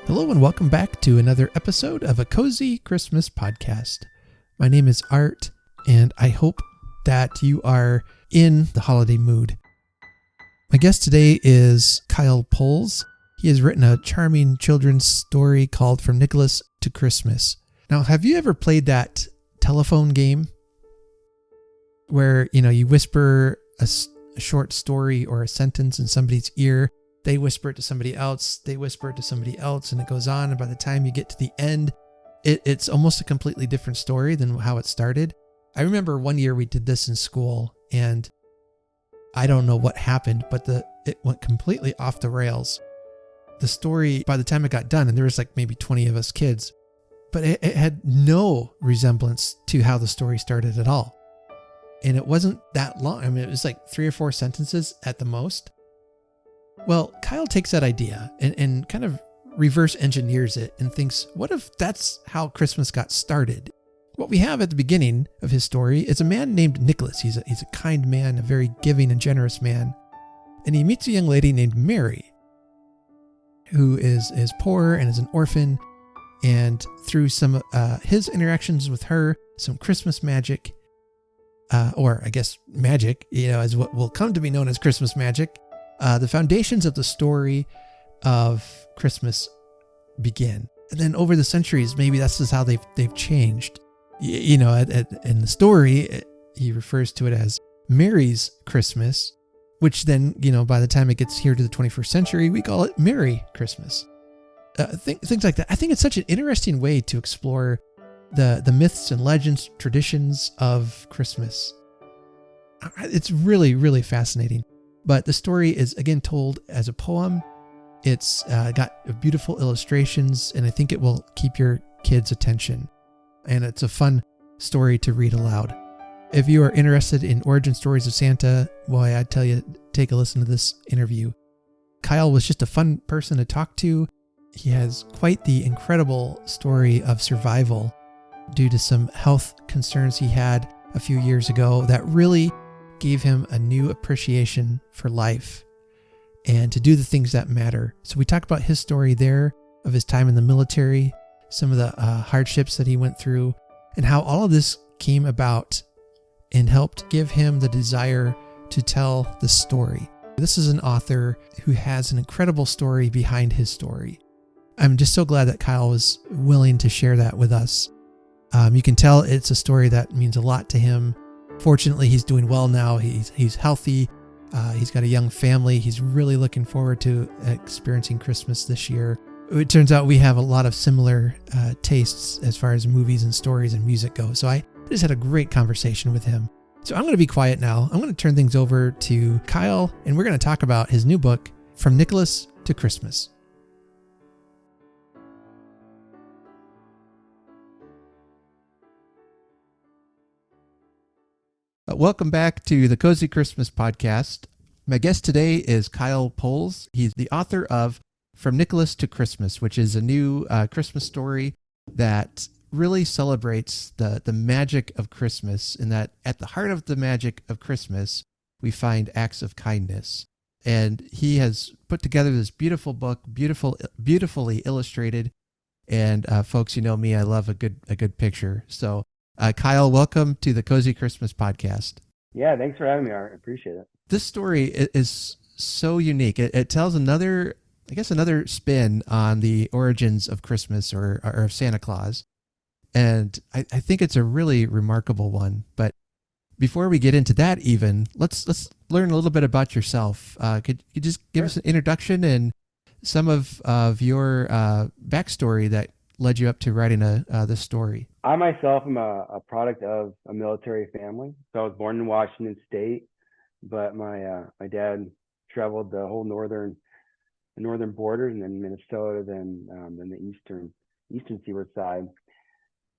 Hello and welcome back to another episode of a Cozy Christmas podcast. My name is Art, and I hope that you are in the holiday mood. My guest today is Kyle Poehls. He has written a charming children's story called From Nicholas to Christmas. Now, have you ever played that telephone game where, you whisper a short story or a sentence in somebody's ear? They whisper it to somebody else, they whisper it to somebody else, and it goes on. And by the time you get to the end, it's almost a completely different story than how it started. I remember one year we did this in school, and I don't know what happened, but it went completely off the rails. The story, by the time it got done, and there was like maybe 20 of us kids, but it had no resemblance to how the story started at all. And it wasn't that long. I mean, it was like 3 or 4 sentences at the most. Well, Kyle takes that idea and kind of reverse engineers it and thinks, what if that's how Christmas got started? What we have at the beginning of his story is a man named Nicholas. He's a kind man, a very giving and generous man. And he meets a young lady named Mary, who is poor and is an orphan. And through some his interactions with her, some Christmas magic, or I guess magic, is what will come to be known as Christmas magic. The foundations of the story of Christmas begin. And then over the centuries, maybe that's just how they've changed. In the story, he refers to it as Mary's Christmas, which then, by the time it gets here to the 21st century, we call it Merry Christmas. Things like that. I think it's such an interesting way to explore the myths and legends, traditions of Christmas. It's really, really fascinating. But the story is, again, told as a poem. It's got beautiful illustrations, and I think it will keep your kids' attention. And it's a fun story to read aloud. If you are interested in origin stories of Santa, boy, I'd tell you, take a listen to this interview. Kyle was just a fun person to talk to. He has quite the incredible story of survival due to some health concerns he had a few years ago that really gave him a new appreciation for life and to do the things that matter. So we talk about his story there of his time in the military, some of the hardships that he went through, and how all of this came about and helped give him the desire to tell the story. This is an author who has an incredible story behind his story. I'm just so glad that Kyle was willing to share that with us. You can tell it's a story that means a lot to him. Fortunately, he's doing well now. He's healthy. He's got a young family. He's really looking forward to experiencing Christmas this year. It turns out we have a lot of similar tastes as far as movies and stories and music go. So I just had a great conversation with him. So I'm going to be quiet now. I'm going to turn things over to Kyle, and we're going to talk about his new book, From Nicholas to Christmas. Welcome back to the Cozy Christmas podcast. My guest today is Kyle Poehls. He's the author of From Nicholas to Christmas, which is a new Christmas story that really celebrates the magic of Christmas, and that at the heart of the magic of Christmas, we find acts of kindness. And he has put together this beautiful book, beautifully illustrated. And folks, you know me, I love a good picture. So Kyle, welcome to the Cozy Christmas podcast. Yeah, thanks for having me, Art. I appreciate it. This story is so unique. It tells another spin on the origins of Christmas or of Santa Claus. And I think it's a really remarkable one. But before we get into that even, let's learn a little bit about yourself. Could you just give us an introduction and some of your backstory that led you up to writing this story? I myself am a product of a military family. So I was born in Washington State, but my dad traveled the whole northern borders, and then Minnesota, then the eastern seaboard side.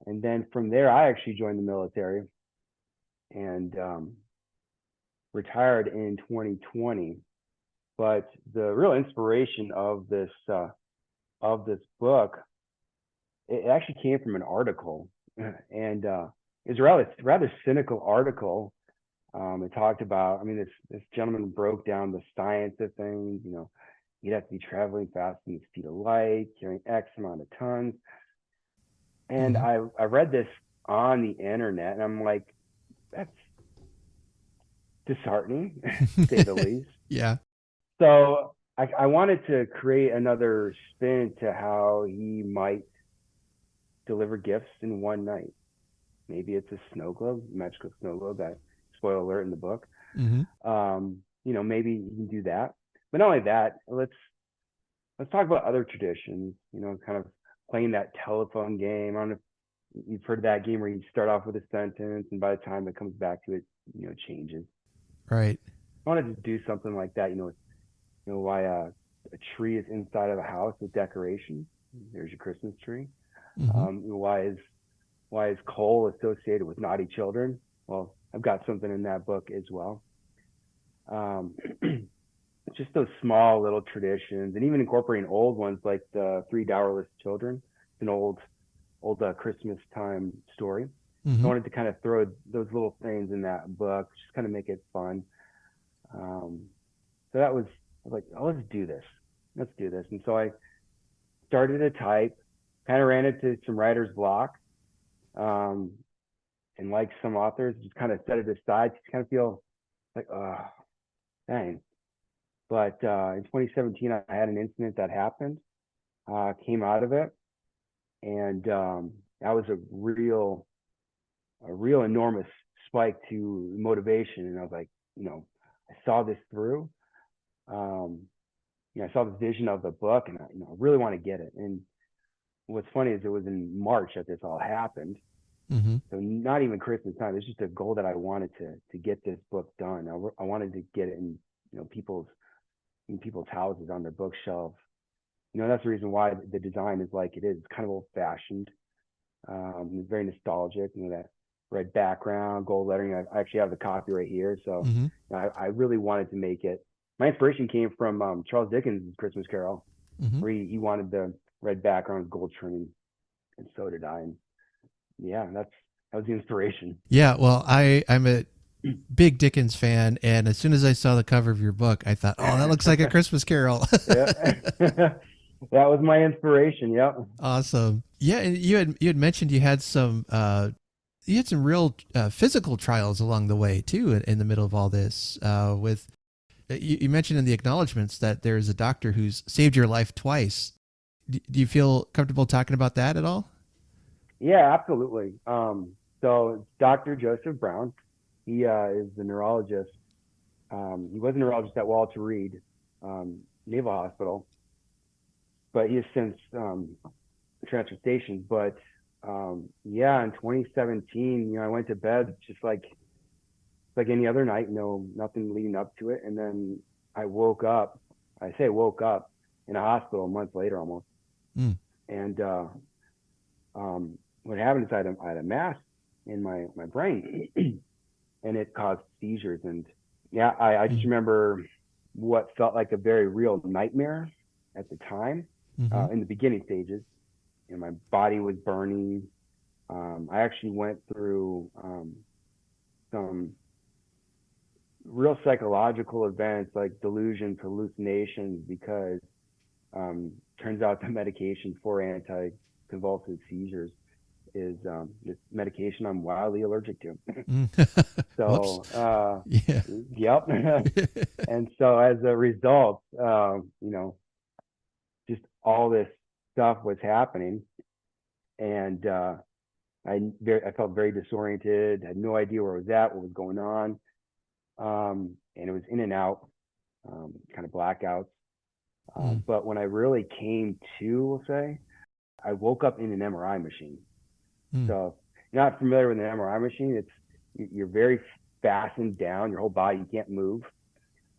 And then from there, I actually joined the military and retired in 2020. But the real inspiration of this book, it actually came from an article, and it's a rather cynical article. It talked about, this gentleman broke down the science of things, you'd have to be traveling faster than the speed of light, carrying X amount of tons. And I read this on the internet, and I'm like, that's disheartening, to say the least. Yeah. So I wanted to create another spin to how he might deliver gifts in one night. Maybe it's a snow globe, magical snow globe. That spoiler alert in the book. Maybe you can do that. But not only that, let's talk about other traditions. Kind of playing that telephone game. I don't know if you've heard of that game where you start off with a sentence, and by the time it comes back to it, it changes. Right. I wanted to do something like that. Why a tree is inside of a house with decoration. There's your Christmas tree. Why is coal associated with naughty children? Well, I've got something in that book as well. Just those small little traditions, and even incorporating old ones like the Three Dowerless Children. It's an old Christmas time story. I wanted to kind of throw those little things in that book, just kind of make it fun. So I was like, oh, let's do this. And so I started to type, kind of ran into some writer's block. And like some authors, just kind of set it aside. Just kind of feel like, oh, dang. But in 2017, I had an incident that happened, came out of it. And that was a real enormous spike to motivation. And I was like, I saw this through. I saw the vision of the book, and I really want to get it. And what's funny is it was in March that this all happened. So not even Christmas time. It's just a goal that I wanted to get this book done. I wanted to get it in people's houses, on their bookshelf. That's the reason why the design is like it is. It's kind of old fashioned. It's very nostalgic. That red background, gold lettering. I actually have the copy right here. So I really wanted to make it. My inspiration came from Charles Dickens' Christmas Carol, where he wanted the red background, gold trimming, and so did I. And yeah, that was the inspiration. Yeah, well, I'm a big Dickens fan, and as soon as I saw the cover of your book, I thought, oh, that looks like a Christmas Carol. That was my inspiration. Yep. Awesome. Yeah, and you had mentioned you had some real physical trials along the way too, in the middle of all this. With you mentioned in the acknowledgments that there's a doctor who's saved your life twice. Do you feel comfortable talking about that at all? Yeah, absolutely. So Dr. Joseph Brown, he is the neurologist. He was a neurologist at Walter Reed Naval Hospital, but he has since transferred stations. But in 2017, I went to bed just like any other night, nothing leading up to it. And then I woke up. I say woke up in a hospital a month later almost. And what happened is I had a mass in my brain, and it caused seizures. And I just remember what felt like a very real nightmare at the time, in the beginning stages. My body was burning. I actually went through some real psychological events like delusions, hallucinations, because turns out the medication for anticonvulsive seizures is this medication I'm wildly allergic to. So, yep. And so as a result, just all this stuff was happening, and I felt very disoriented, had no idea where I was at, what was going on. And it was in and out, kind of blackouts. But when I really came to, we'll say, I woke up in an MRI machine. So if you're not familiar with an MRI machine, you're very fastened down, your whole body, you can't move,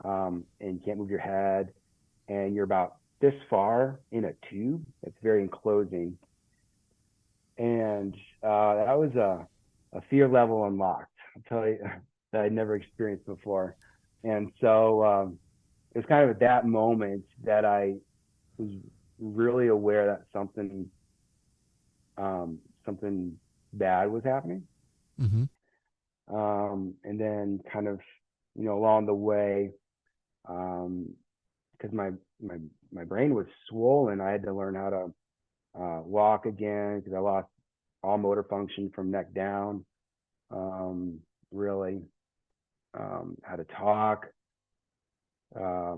and you can't move your head, and you're about this far in a tube that's very enclosing. And that was a fear level unlocked, I'll tell you, that I'd never experienced before. And so it was kind of at that moment that I was really aware that something bad was happening. And then kind of, along the way, kind because my brain was swollen. I had to learn how to walk again because I lost all motor function from neck down. Really, how to talk. I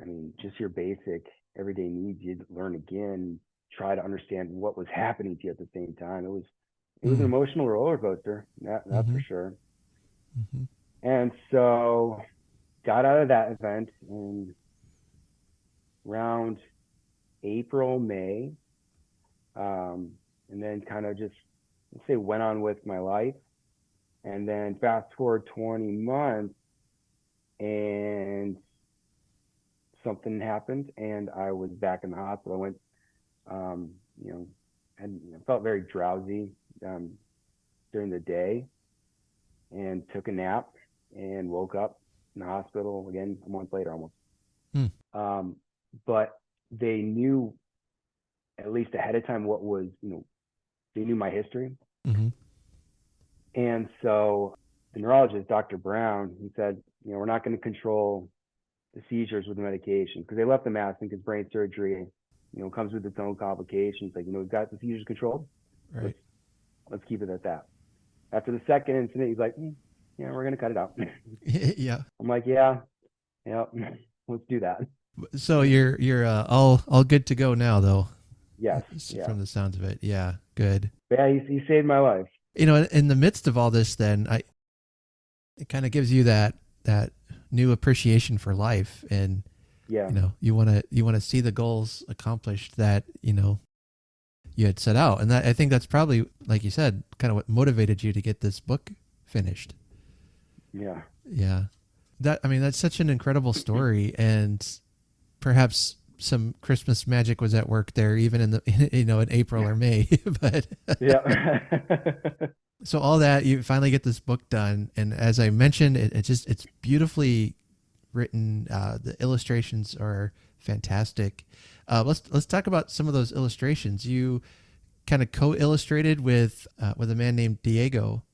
mean, just your basic everyday needs you'd learn again. Try to understand what was happening to you at the same time. It was an emotional roller coaster. That's for sure. Mm-hmm. And so, got out of that event in around April, May, and then kind of just, let's say, went on with my life. And then fast forward 20 months, and something happened, and I was back in the hospital. I went, and I felt very drowsy during the day, and took a nap, and woke up in the hospital again a month later almost. But they knew, at least ahead of time, what was, they knew my history. Mm-hmm. And so the neurologist, Dr. Brown, he said, we're not going to control the seizures with the medication, because they left them asking, because brain surgery, comes with its own complications. Like, we've got the seizures controlled. Right. Let's keep it at that. After the second incident, he's like, yeah, we're going to cut it out. Yeah. I'm like, yeah, let's do that. So you're all good to go now, though. Yes. From the sounds of it. Yeah. Good. Yeah, he saved my life. In the midst of all this, then it kind of gives you that new appreciation for life, and you want to see the goals accomplished that you had set out, and that, I think that's probably, like you said, kind of what motivated you to get this book finished. Yeah. That's such an incredible story, and perhaps some Christmas magic was at work there, even in in April or May. But yeah. So all that, you finally get this book done, and as I mentioned, it's beautifully written. The illustrations are fantastic. Let's talk about some of those illustrations. You kind of co-illustrated with a man named Diego.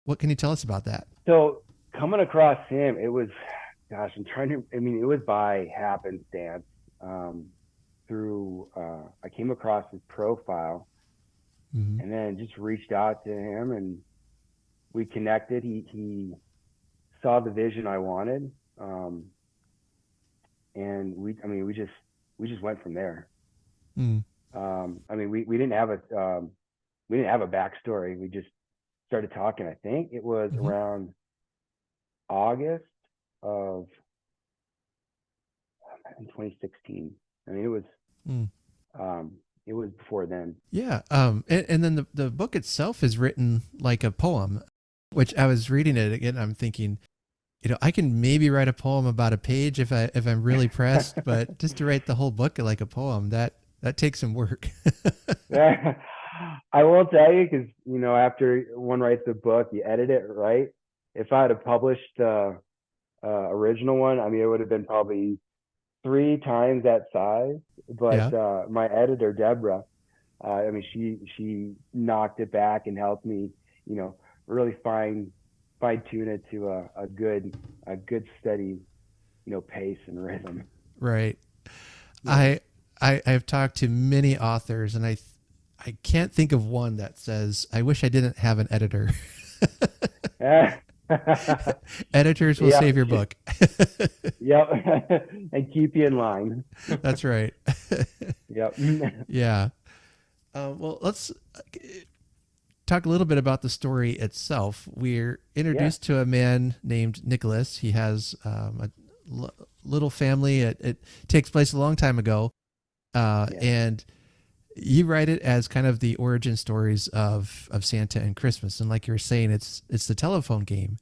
What can you tell us about that? So coming across him, it was, gosh, it was by happenstance. I came across his profile, mm-hmm. and then just reached out to him, and we connected. He saw the vision I wanted, and we just went from there. Mm. We didn't have a backstory. We just started talking. I think it was mm-hmm. around August of 2016. It was before then. Yeah. And then the book itself is written like a poem, which I was reading it again. I'm thinking, I can maybe write a poem about a page if I'm really pressed, but just to write the whole book like a poem, that takes some work. I will tell you, because, after one writes a book, you edit it, right? If I had published the original one, it would have been probably 3 times that size. But yeah. My editor, Deborah, she knocked it back and helped me, really fine tune it to a good steady, pace and rhythm. Right. Yeah. I've talked to many authors, and I can't think of one that says, I wish I didn't have an editor. Editors will save your book. Yep. And keep you in line. That's right. Yep. Yeah. Well, let's talk a little bit about the story itself. We're introduced to a man named Nicholas. He has a little family. It takes place a long time ago. And you write it as kind of the origin stories of Santa and Christmas. And like you were saying, it's the telephone game.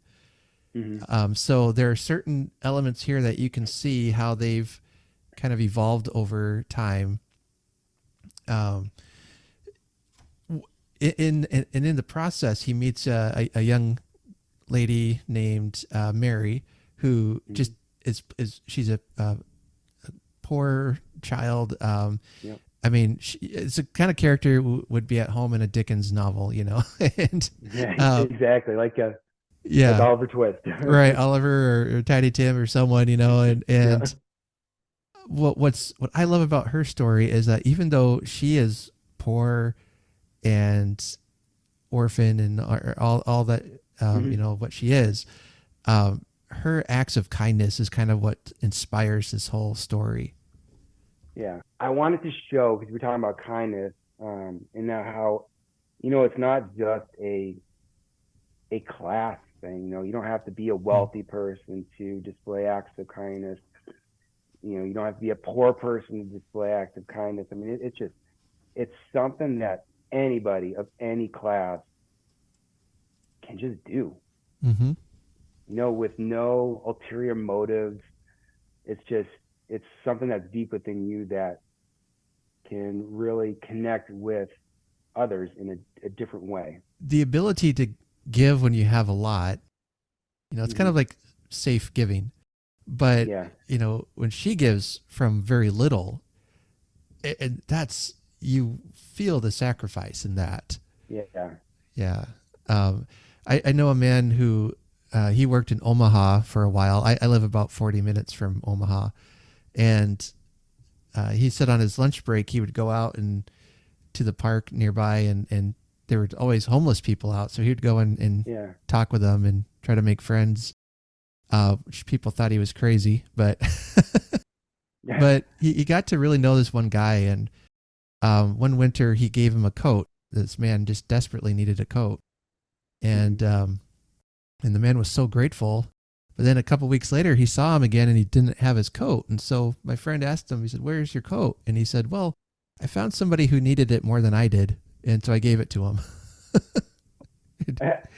Mm-hmm. So there are certain elements here that you can see how they've kind of evolved over time. In the process, he meets a young lady named Mary, who mm-hmm. just she's a poor child. Yep. It's a kind of character who would be at home in a Dickens novel, and exactly, like Oliver Twist, right? Oliver or Tiny Tim or someone, and what I love about her story is that even though she is poor and orphan and all that, Hmm. what she is, her acts of kindness is kind of what inspires this whole story. Yeah, I wanted to show because we're talking about kindness, and now how it's not just a class thing. You don't have to be a Mm. wealthy person to display acts of kindness. You don't have to be a poor person to display acts of kindness. I mean, it's something that anybody of any class can just do. Mm-hmm. With no ulterior motives. It's just it's something that's deep within you that can really connect with others in a different way. The ability to give when you have a lot, it's kind Hmm. of like safe giving. But, Yeah, when she gives from very little, and that's, you feel the sacrifice in that. yeah. Yeah. Um, I know a man who, he worked in Omaha for a while. I live about 40 minutes from Omaha. And he said on his lunch break, he would go out and to the park nearby, and there were always homeless people out. So he would go and Yeah. talk with them and try to make friends, which people thought he was crazy. But but he got to really know this one guy. And one winter, he gave him a coat. This man just desperately needed a coat. Hmm. And the man was so grateful. But then a couple weeks later, he saw him again and he didn't have his coat. And so my friend asked him, he said, "Where's your coat?" And he said, "Well, I found somebody who needed it more than I did. And so I gave it to him."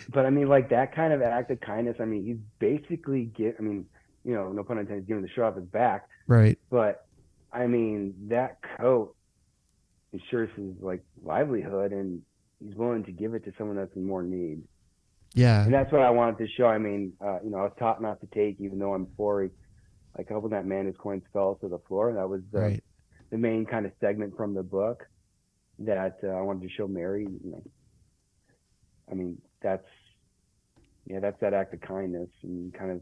But I mean, like that kind of act of kindness. I mean, he's basically I mean, no pun intended, giving the shirt off his back. Right. But I mean, that coat ensures his like livelihood, and he's willing to give it to someone that's in more need. Yeah. And that's what I wanted to show. I mean, I was taught not to take, even though I'm poor. Like hoping that man, his coins fell to the floor. That was Right. the main kind of segment from the book that I wanted to show Mary. I mean, that's that act of kindness and kind of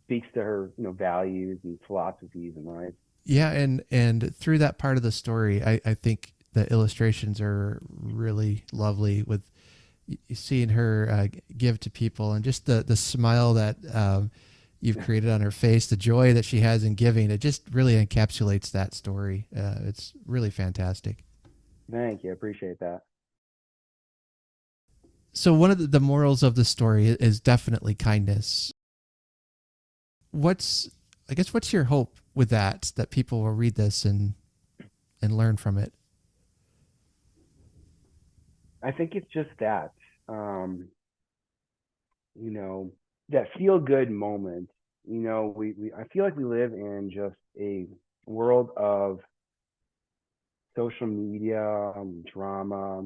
speaks to her, values and philosophies in life. Yeah. And through that part of the story, I think the illustrations are really lovely with seeing her give to people, and just the smile that you've created on her face, the joy that she has in giving. It just really encapsulates that story. It's really fantastic. Thank you, I appreciate that. So one of the morals of the story is definitely kindness. What's I guess what's your hope with that people will read this and learn from it? I think it's just that, um, you know, that feel good moment. We I feel like we live in just a world of social media, drama,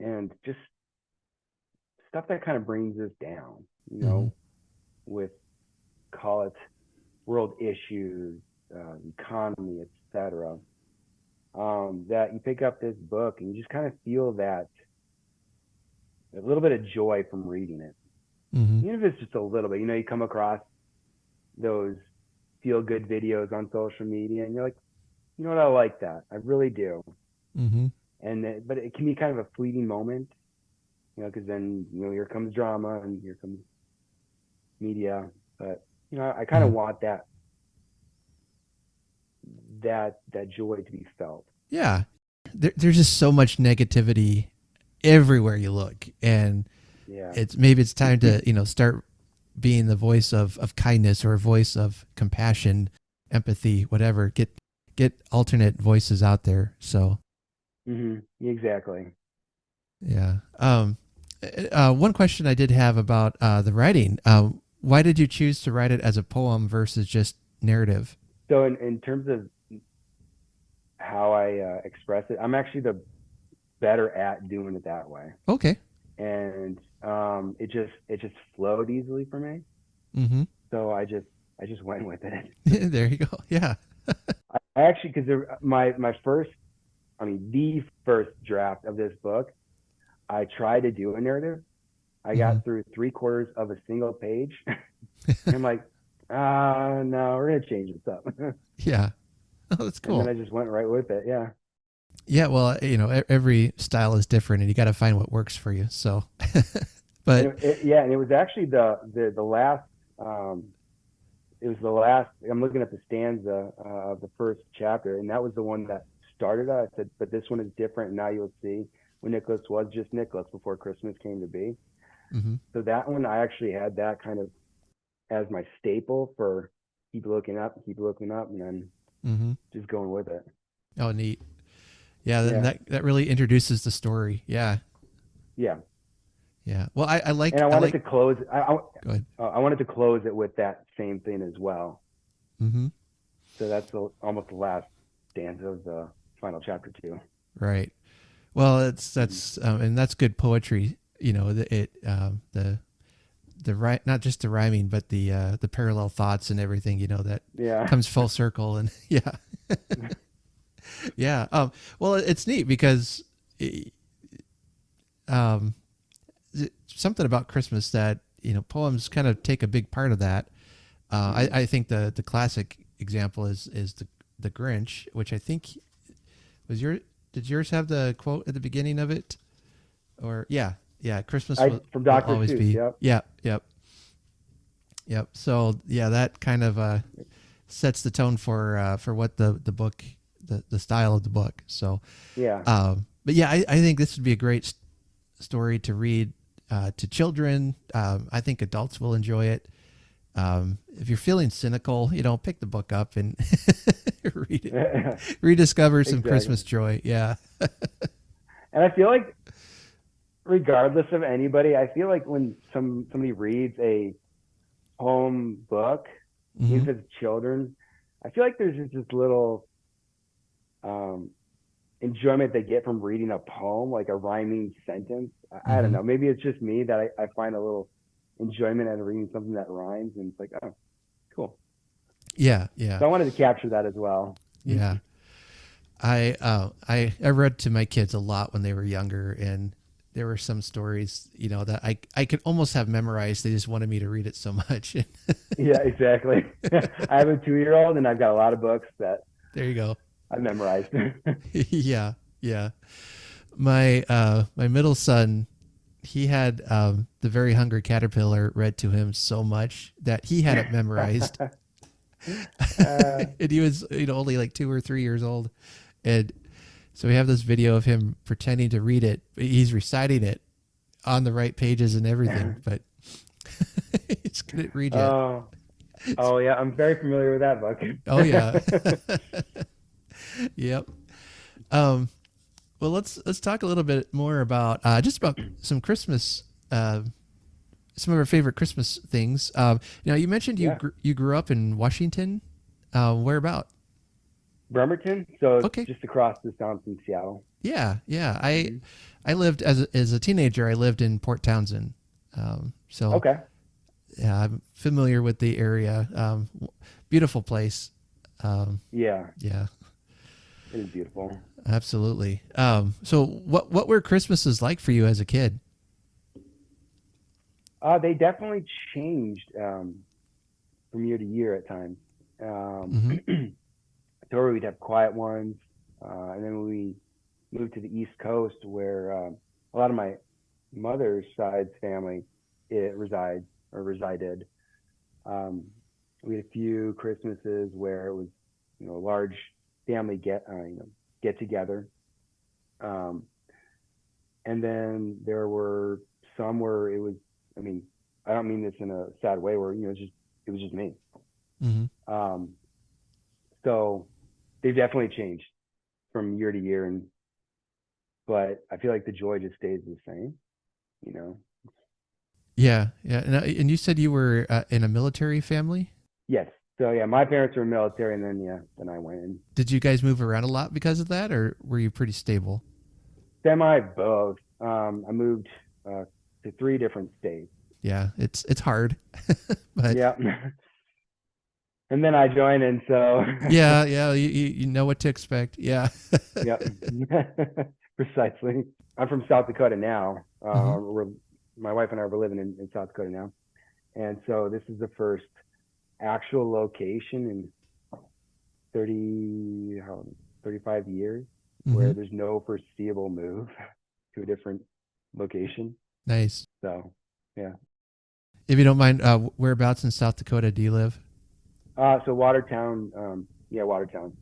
and just stuff that kind of brings us down, Mm-hmm. with call it world issues, economy, etc. That you pick up this book and you just kind of feel that a little bit of joy from reading it, Mm-hmm. even if it's just a little bit. You come across those feel good videos on social media, and you're like, you know what, I like that, I really do. Mm-hmm. But it can be kind of a fleeting moment, because then here comes drama and here comes media. But I kind of Mm-hmm. want that joy to be felt. Yeah. There's just so much negativity everywhere you look, and Yeah. maybe it's time to start being the voice of kindness, or a voice of compassion, empathy, whatever. Get alternate voices out there. So Hmm. Exactly. yeah. One question I did have about the writing. Why did you choose to write it as a poem versus just narrative? So in terms of how I express it, I'm actually the better at doing it that way, Okay. and it just flowed easily for me. Mm-hmm. So I just went with it. There you go. Yeah. I actually, because my first, I mean, the first draft of this book, I tried to do a narrative. I Mm-hmm. got through 3/4 of a single page, and I'm like, no, we're gonna change this up. Yeah. Oh, that's And then cool. I just went right with it. Yeah. Yeah, well, every style is different, and you got to find what works for you. So, but Yeah, and it was actually the last. Um, it was the last. I'm looking at the stanza of the first chapter, and that was the one that started it. I said, but this one is different. And now you'll see when Nicholas was just Nicholas before Christmas came to be. hmm So that one, I actually had that kind of as my staple for keep looking up, and then hmm just going with it. oh, neat. Yeah, then Yeah, that really introduces the story. Yeah, yeah. yeah. Well, I And like I I wanted like. to close. Go ahead. I wanted to close it with that same thing as well. hmm So that's almost the last stanza of the final chapter too. Right. Well, Mhm. that's and that's good poetry. The not just the rhyming, but the parallel thoughts and everything. That Yeah. comes full circle, and yeah, yeah. Well, it's neat because um, something about Christmas that poems kind of take a big part of that. Mhm. I think the classic example is the Grinch, which I think was your. Did yours have the quote at the beginning of it? Or yeah, Christmas From will Dr. always Seuss. be. Yep. Yep. So yeah, that kind of sets the tone for what the book, the style of the book. So, Yeah. but yeah, I think this would be a great story to read to children. I think adults will enjoy it. If you're feeling cynical, pick the book up and read it. Rediscover some Exactly. Christmas joy. Yeah. And I feel like regardless of anybody, I feel like when somebody reads a poem book, hmm even if it's children, I feel like there's just this little um, enjoyment they get from reading a poem, like a rhyming sentence. I don't hmm know. Maybe it's just me that I find a little enjoyment out of reading something that rhymes, and it's like, oh, cool. Yeah. Yeah. So I wanted to capture that as well. Yeah. I read to my kids a lot when they were younger, and there were some stories that I could almost have memorized. They just wanted me to read it so much. Yeah, exactly. I have a 2 year old, and I've got a lot of books that There you go. I memorized. Yeah, yeah. My middle son, he had the Very Hungry Caterpillar read to him so much that he had it memorized, uh, and he was only like 2 or 3 years old, and so we have this video of him pretending to read it. He's reciting it on the right pages and everything, but he just couldn't read yet. oh, oh yeah, I'm very familiar with that book. Oh yeah. Yep. Um, well, let's talk a little bit more about just about some Christmas, some of our favorite Christmas things. You mentioned Yeah, you grew up in Washington. Where about? Bremerton. So it's Okay. just across the sound from Seattle. Yeah, yeah. I Hmm. I lived as a teenager. I lived in Port Townsend. So Okay. yeah, I'm familiar with the area. Beautiful place. Um, Yeah, yeah, it is beautiful. absolutely. So what were Christmases like for you as a kid? They definitely changed from year to year at times. hmm So we'd have quiet ones, and then we moved to the East Coast, where a lot of my mother's side's family it resides or resided. Um, we had a few Christmases where it was, a large family get together, um, and then there were some where it was. I mean, I don't mean this in a sad way, where it was just me. hmm Um, so they've definitely changed from year to year, but I feel like the joy just stays the same. You know. Yeah, yeah. And you said you were in a military family. Yes. So yeah, my parents were military, and then I went in. Did you guys move around a lot because of that, or were you pretty stable? Semi both. I moved uh, to 3 different states. Yeah, it's hard, but Yeah. And then I joined, and so yeah, yeah. You know what to expect. Yeah. yeah, precisely. I'm from South Dakota now. hmm My wife and I were living in South Dakota now, and so this is the first actual location 30, 35 years Mm-hmm. where there's no foreseeable move to a different location. Nice. So, yeah. If you don't mind, whereabouts in South Dakota do you live? So Watertown, Watertown,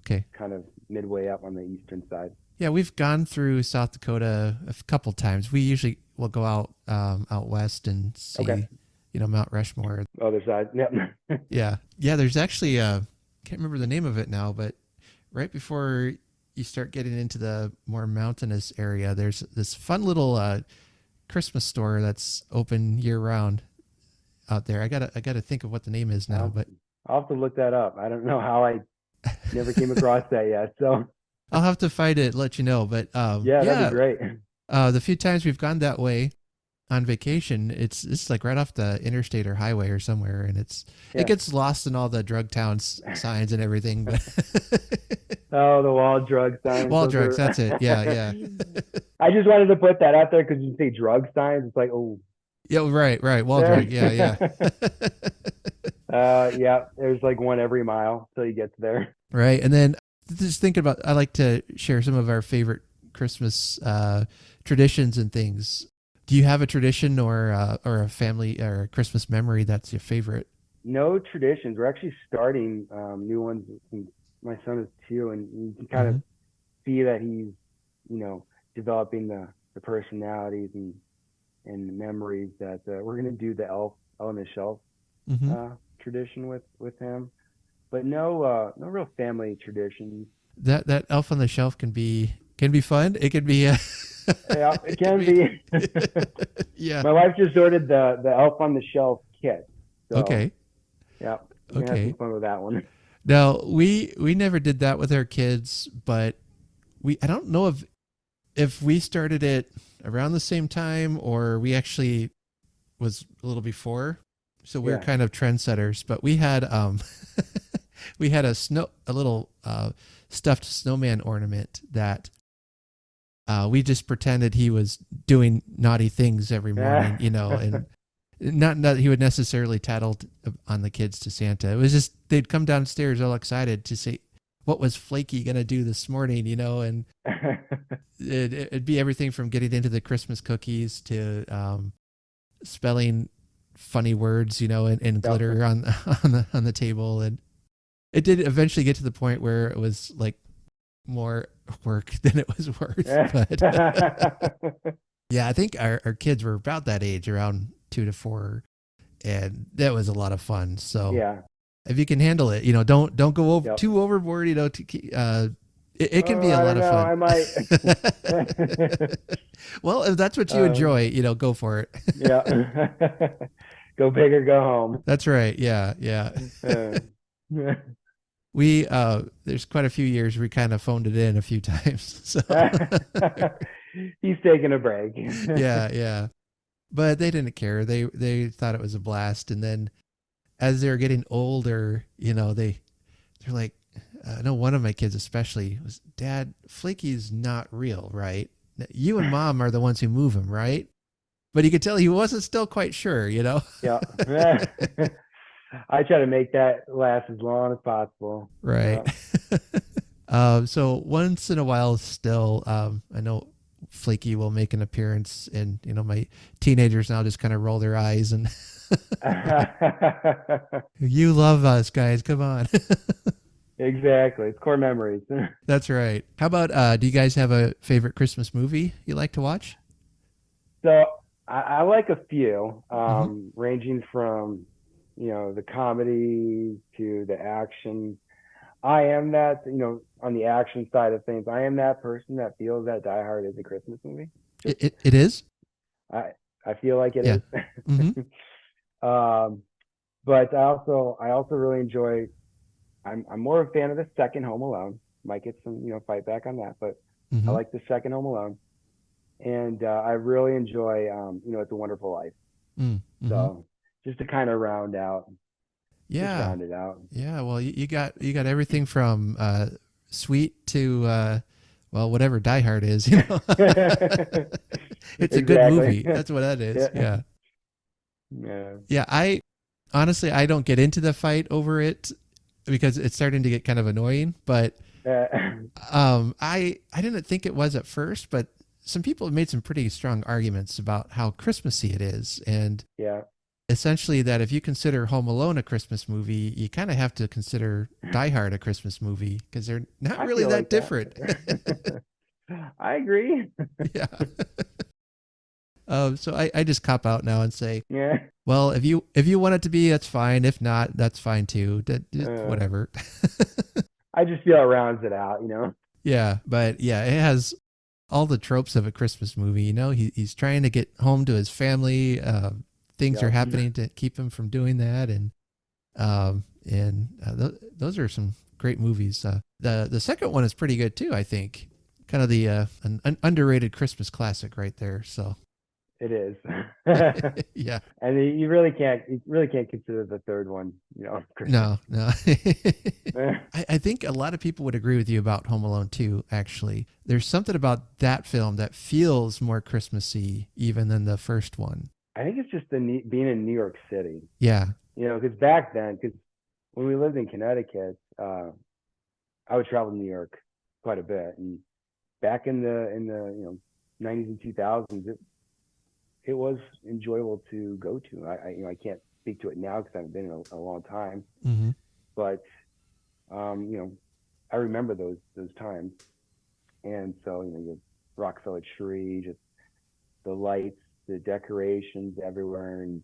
Okay. kind of midway up on the eastern side. Yeah, we've gone through South Dakota a couple times. We usually will go out west and see, Okay. Mount Rushmore. Other side. Yep. Yeah. There's actually can't remember the name of it now, but right before you start getting into the more mountainous area, there's this fun little Christmas store that's open year round out there. I gotta think of what the name is now, but I'll have to look that up. I don't know how I never came across that yet. So I'll have to find it, let you know. But that'd be great. The few times we've gone that way on vacation, it's like right off the interstate or highway or somewhere, and it gets lost in all the drug town signs and everything. But oh, the wall drug signs. Wall drugs, that's it. Yeah. I just wanted to put that out there because you say drug signs, it's like, oh. Yeah, right. Wall drug. Yeah. Yeah, there's like one every mile till you get there. Right, and then just thinking about, I like to share some of our favorite Christmas traditions and things. Do you have a tradition or a family or a Christmas memory that's your favorite? No traditions. We're actually starting new ones. My son is 2, and you can kind of see that he's, developing the personalities and memories that we're going to do the elf on the shelf tradition with him, but no real family traditions. That elf on the shelf can be fun. It can be yeah, it can be. Yeah, my wife just ordered the elf on the shelf kit. So, okay. Yeah. We're gonna have some fun with that one. Now we never did that with our kids, but I don't know if we started it around the same time or we actually was a little before. So we're kind of trendsetters, but we had we had a little stuffed snowman ornament that we just pretended he was doing naughty things every morning, and not that he would necessarily tattle on the kids to Santa. It was just they'd come downstairs all excited to say, what was Flaky going to do this morning, and it'd be everything from getting into the Christmas cookies to spelling funny words, and glitter on the table. And it did eventually get to the point where it was like more work than it was worth. But yeah, I think our kids were about that age, around 2 to 4, and that was a lot of fun. So yeah, if you can handle it, don't go too overboard. It can be a lot of fun. I might. Well, if that's what you enjoy, go for it. Yeah. Go big or go home. That's right. Yeah. We there's quite a few years we kind of phoned it in a few times. So he's taking a break. Yeah. But they didn't care. They thought it was a blast. And then as they're getting older, they're like, I know one of my kids especially was, Dad, Flaky's not real, right? You and Mom are the ones who move him, right? But you could tell he wasn't still quite sure, Yeah. I try to make that last as long as possible. Right. So once in a while still, I know Flaky will make an appearance, and, my teenagers now just kind of roll their eyes and you love us, guys. Come on. Exactly. It's core memories. That's right. How about, do you guys have a favorite Christmas movie you like to watch? So I like a few, ranging from, the comedy to the action. I am that, on the action side of things, I am that person that feels that Die Hard is a Christmas movie. It is? I feel like it is. But I also really enjoy, I'm more a fan of the second Home Alone. Might get some, fight back on that, but I like the second Home Alone. And I really enjoy, It's a Wonderful Life. So just to kind of round it out. Yeah. Well, you got everything from sweet to whatever Die Hard is. It's a good movie. That's what that is. Yeah. I honestly don't get into the fight over it. because it's starting to get kind of annoying. But Uh, I didn't think it was at first, but some people have made some pretty strong arguments about how Christmassy it is, and yeah, essentially that if you consider Home Alone a Christmas movie, you kind of have to consider Die Hard a Christmas movie because they're not I really feel that like different. that. I agree. Yeah. So I just cop out now and say, Yeah. well, if you want it to be, that's fine. If not, that's fine too. Just Uh, whatever. I just feel it rounds it out, Yeah, but yeah, it has all the tropes of a Christmas movie. You know, he's trying to get home to his family. Things are Yep. happening to keep him from doing that, those are some great movies. The second one is pretty good too. I think kind of the an underrated Christmas classic right there. So It is. yeah, And you really can't consider the third one, Christmas. no. I think a lot of people would agree with you about Home Alone 2, actually. There's something about that film that feels more Christmassy even than the first one. I think it's just being in New York City, Yeah. because back then, because when we lived in Connecticut, I would travel to New York quite a bit, and back in the 90s and 2000s, it was enjoyable to go to. I can't speak to it now because I haven't been in a long time, Mm-hmm. but I remember those times, and so you have Rockefeller Tree, just the lights, the decorations everywhere, and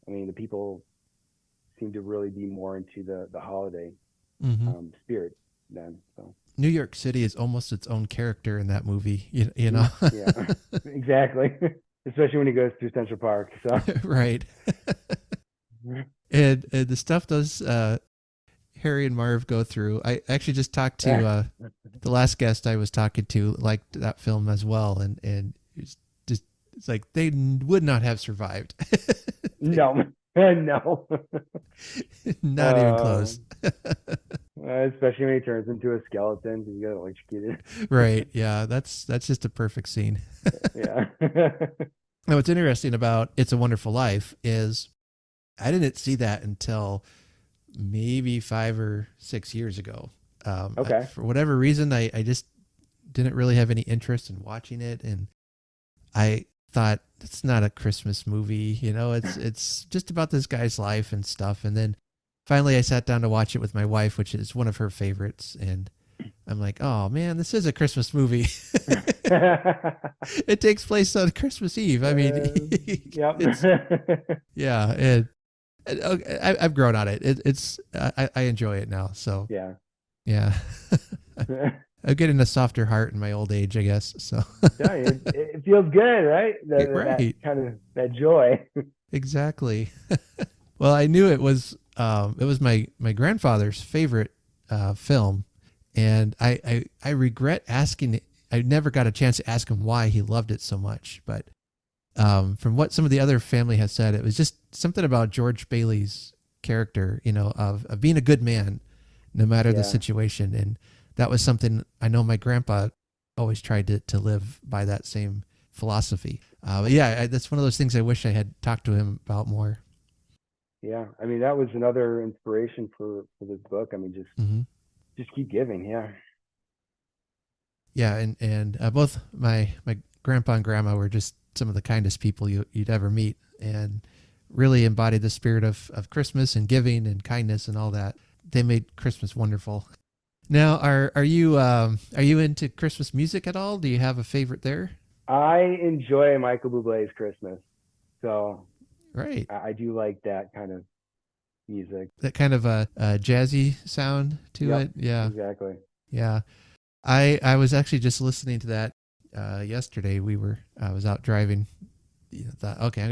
I mean the people seem to really be more into the holiday Mm-hmm. spirit then. So New York City is almost its own character in that movie, you know? yeah, exactly. Especially when he goes through Central Park. So Right. And the stuff those Harry and Marv go through. I actually just talked to the last guest I was talking to liked that film as well, and it's like they would not have survived. no, no. Not even close. Especially when he turns into a skeleton because he got electrocuted. Right. Yeah, that's just a perfect scene. Yeah. Now, what's interesting about It's a Wonderful Life is I didn't see that until maybe 5 or 6 years ago. Okay. For whatever reason, I just didn't really have any interest in watching it, and I thought it's not a Christmas movie, it's just about this guy's life and stuff. And then finally, I sat down to watch it with my wife, which is one of her favorites, and I'm like, oh man, this is a Christmas movie. It takes place on Christmas Eve. I mean, yep. yeah, and I've grown on it. I enjoy it now. So Yeah. yeah, I'm getting a softer heart in my old age, I guess. So Yeah, it feels good, right? right, That kind of that joy. exactly. Well, I knew it was my grandfather's favorite film, and I regret asking. I never got a chance to ask him why he loved it so much, but from what some of the other family has said, it was just something about George Bailey's character, of being a good man, no matter the Yeah. situation. And that was something I know my grandpa always tried to live by, that same philosophy. But yeah, that's one of those things I wish I had talked to him about more. Yeah. I mean, that was another inspiration for this book. I mean, Mm-hmm. just keep giving. Yeah. Yeah, and both my grandpa and grandma were just some of the kindest people you'd ever meet, and really embodied the spirit of Christmas and giving and kindness and all that. They made Christmas wonderful. Now, are you into Christmas music at all? Do you have a favorite there? I enjoy Michael Bublé's Christmas. So Right, I do like that kind of music. that kind of a jazzy sound to Yep. it. Yeah, Exactly. yeah. I was actually just listening to that yesterday. I was out driving. Thought, okay,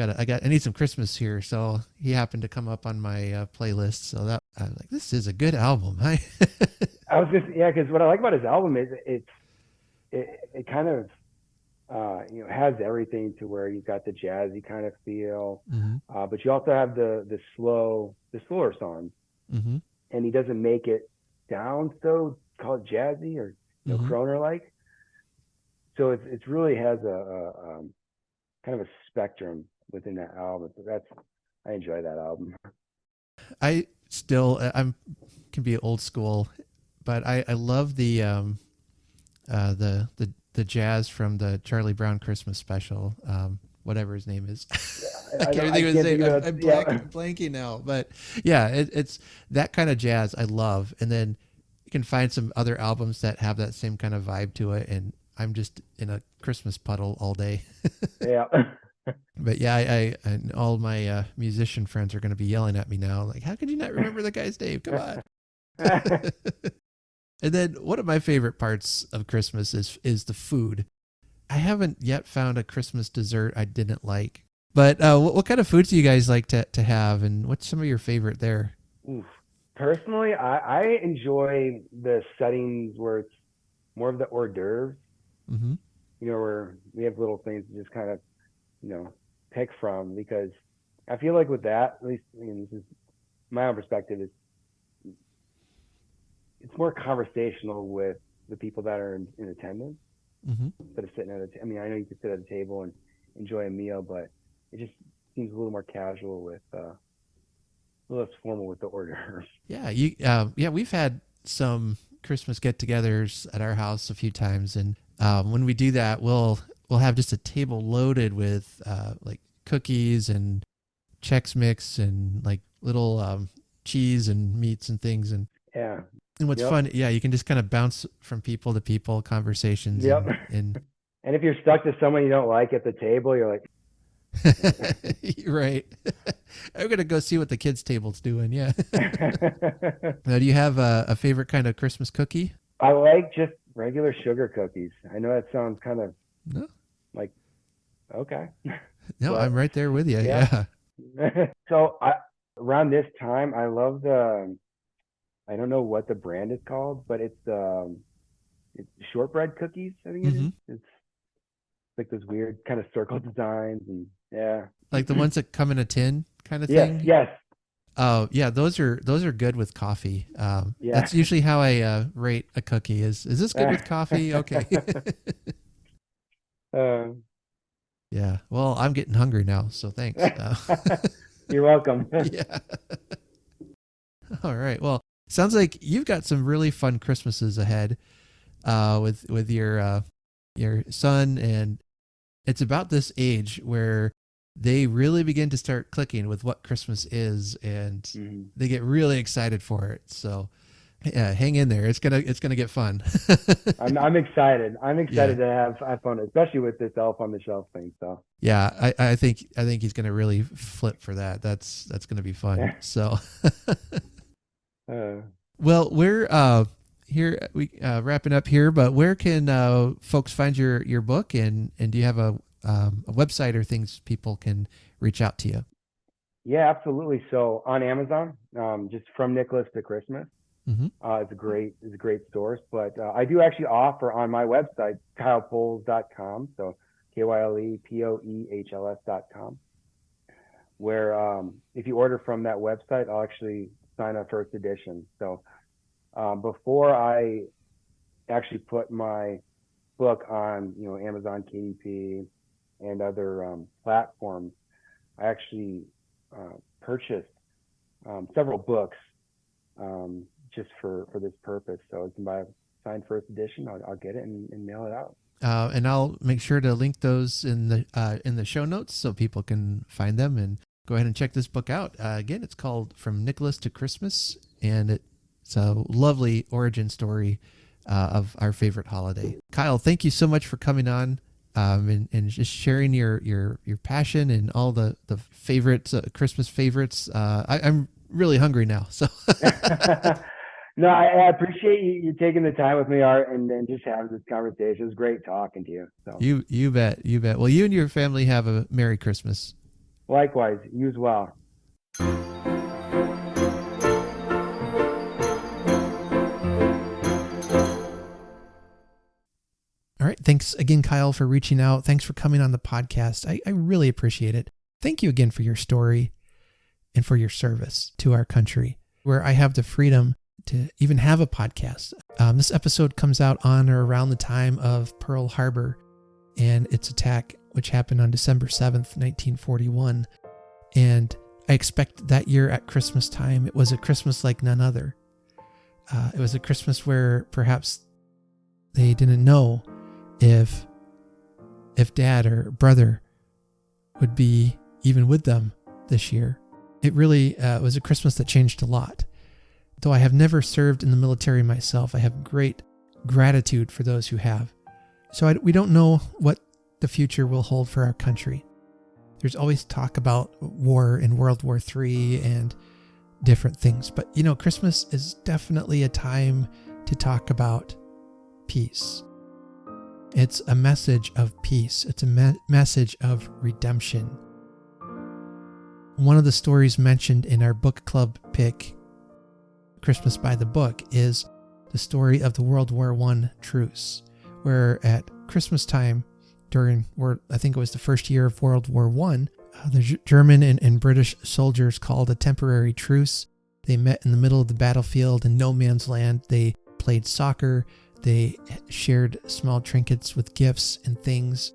I need some Christmas here. So he happened to come up on my playlist. So that I was like, this is a good album. I was just, yeah, because what I like about his album is it kind of has everything to where you've got the jazzy kind of feel, Mm-hmm. but you also have the slower songs, Mm-hmm. and he doesn't make it sound so called jazzy or Mm-hmm. Croner like. So it's really has a kind of a spectrum within that album. So I enjoy that album. still, can be old school, but I love the jazz from the Charlie Brown Christmas special, whatever his name is. I can't think of his name. I'm blanking now, but yeah, it's that kind of jazz I love. And then you can find some other albums that have that same kind of vibe to it, and I'm just in a Christmas puddle all day. Yeah. But yeah, I and all my musician friends are going to be yelling at me now, like, how could you not remember the guy's name? Come on. And then one of my favorite parts of Christmas is the food. I haven't yet found a Christmas dessert I didn't like. But what kind of foods do you guys like to have, and what's some of your favorite there? Oof. Personally, I enjoy the settings where it's more of the hors d'oeuvres. Mm-hmm. You know, where we have little things to just kind of, you know, pick from, because I feel like with that, at least, I mean, this is my own perspective, is it's more conversational with the people that are in attendance, mm-hmm. instead of sitting at I mean, I know you can sit at a table and enjoy a meal, but it just seems a little more casual with a little less formal with the hors d'oeuvres. Yeah, we've had some Christmas get-togethers at our house a few times, and when we do that, we'll have just a table loaded with like cookies and Chex Mix and like little cheese and meats and things, and Yeah. And what's fun, you can just kind of bounce from people to people, conversations. Yep. And if you're stuck to someone you don't like at the table, you're like, right. I'm going to go see what the kids' table's doing. Yeah. Now, do you have a favorite kind of Christmas cookie? I like just regular sugar cookies. I know that sounds kind of like, okay. No, but I'm right there with you. Yeah. So around this time, I love I don't know what the brand is called, but it's shortbread cookies, I think it is. It's like those weird kind of circle designs, and like the ones that come in a tin kind of thing. Yes. Oh yeah, those are good with coffee. That's usually how I rate a cookie. Is this good with coffee? Okay. Yeah. Well, I'm getting hungry now, so thanks. You're welcome. Yeah. All right. Well, sounds like you've got some really fun Christmases ahead with your son, and it's about this age where they really begin to start clicking with what Christmas is, and they get really excited for it. So, hang in there. It's gonna get fun. I'm excited. I'm excited to have fun, especially with this Elf on the Shelf thing. So yeah, I think he's gonna really flip for that. That's gonna be fun. So. Well, we're here, we wrapping up here, but where can folks find your book, and do you have a website or things people can reach out to you? Yeah, absolutely. So on Amazon, just From Nicholas to Christmas, it's a great source. But I do actually offer on my website, kylepoehls.com. So KYLEPOEHLS.com, where if you order from that website, I'll actually sign a first edition. So before I actually put my book on, Amazon KDP and other platforms, I actually purchased several books just for this purpose. So you can buy a signed first edition. I'll get it and mail it out. And I'll make sure to link those in the show notes so people can find them and go ahead and check this book out. Again, it's called From Nicholas to Christmas, and it's a lovely origin story of our favorite holiday. Kyle, thank you so much for coming on and just sharing your passion and all the favorites, Christmas favorites. I'm really hungry now. So. No, I appreciate you taking the time with me, Art, and just having this conversation. It was great talking to you. So. You bet. Well, you and your family have a Merry Christmas. Likewise, you as well. All right. Thanks again, Kyle, for reaching out. Thanks for coming on the podcast. I really appreciate it. Thank you again for your story and for your service to our country, where I have the freedom to even have a podcast. This episode comes out on or around the time of Pearl Harbor and its attack, which happened on December 7th, 1941. And I expect that year at Christmas time, it was a Christmas like none other. It was a Christmas where perhaps they didn't know if dad or brother would be even with them this year. It really was a Christmas that changed a lot. Though I have never served in the military myself, I have great gratitude for those who have. So we don't know what the future will hold for our country. There's always talk about war in World War III and different things. But, Christmas is definitely a time to talk about peace. It's a message of peace. It's a message of redemption. One of the stories mentioned in our book club pick, Christmas by the Book, is the story of the World War I truce, where at Christmas time, I think it was the first year of World War I, the German and British soldiers called a temporary truce. They met in the middle of the battlefield in no man's land. They played soccer. They shared small trinkets with gifts and things.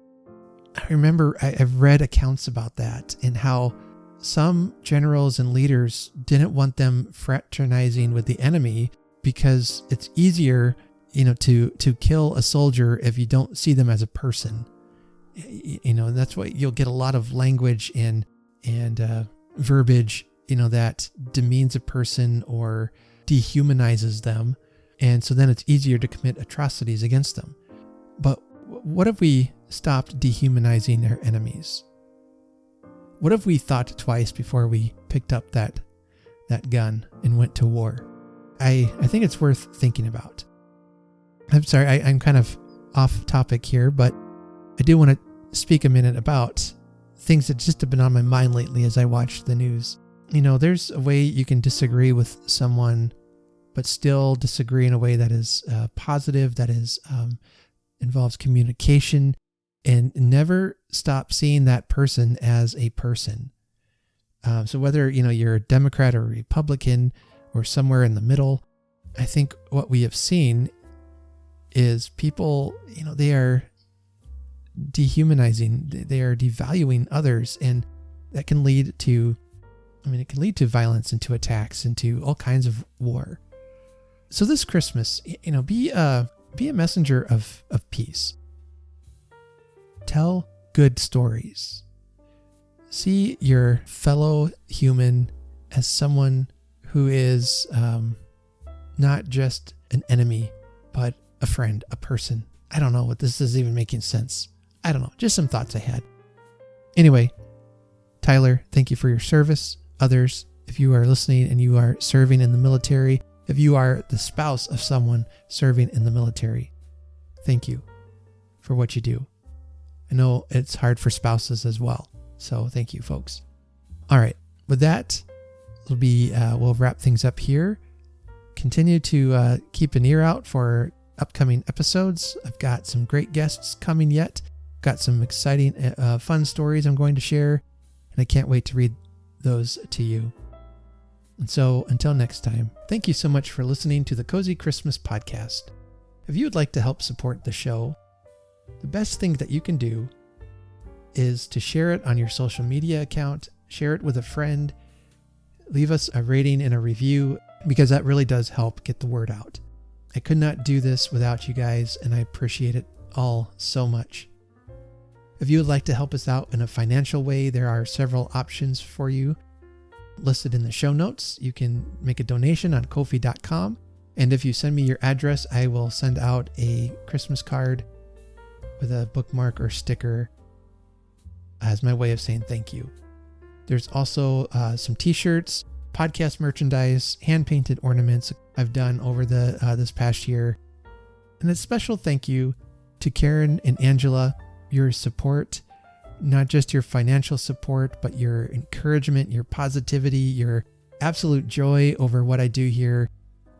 I remember I've read accounts about that and how some generals and leaders didn't want them fraternizing with the enemy because it's easier, to kill a soldier if you don't see them as a person. That's why you'll get a lot of language and verbiage, that demeans a person or dehumanizes them. And so then it's easier to commit atrocities against them. But what if we stopped dehumanizing our enemies? What if we thought twice before we picked up that gun and went to war? I think it's worth thinking about. I'm sorry, I'm kind of off topic here, but I do want to speak a minute about things that just have been on my mind lately as I watch the news. There's a way you can disagree with someone, but still disagree in a way that is positive, that is involves communication, and never stop seeing that person as a person. So whether you're a Democrat or a Republican or somewhere in the middle, I think what we have seen is people, they are dehumanizing, they are devaluing others, and that can lead to, it can lead to violence and to attacks and to all kinds of war. So this Christmas, be a messenger of peace. Tell good stories. See your fellow human as someone who is not just an enemy, but a friend, a person. I don't know what this is even making sense. I don't know. Just some thoughts I had. Anyway, Tyler, thank you for your service. Others, if you are listening and you are serving in the military, if you are the spouse of someone serving in the military, thank you for what you do. I know it's hard for spouses as well. So thank you, folks. All right. With that, we'll wrap things up here. Continue to keep an ear out for upcoming episodes. I've got some great guests coming yet. Got some exciting, fun stories I'm going to share, and I can't wait to read those to you. And so until next time, thank you so much for listening to the Cozy Christmas Podcast. If you would like to help support the show, the best thing that you can do is to share it on your social media account, share it with a friend, leave us a rating and a review, because that really does help get the word out. I could not do this without you guys, and I appreciate it all so much. If you would like to help us out in a financial way, there are several options for you listed in the show notes. You can make a donation on Ko-fi.com, and if you send me your address, I will send out a Christmas card with a bookmark or sticker as my way of saying thank you. There's also some t-shirts, podcast merchandise, hand-painted ornaments I've done over this past year. And a special thank you to Karen and Angela. Your support, not just your financial support, but your encouragement, your positivity, your absolute joy over what I do here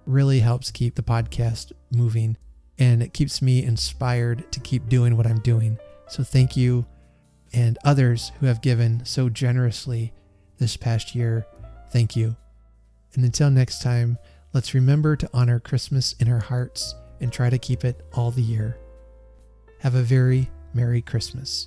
really helps keep the podcast moving, and it keeps me inspired to keep doing what I'm doing. So thank you, and others who have given so generously this past year, thank you. And until next time, let's remember to honor Christmas in our hearts and try to keep it all the year. Have a very Merry Christmas.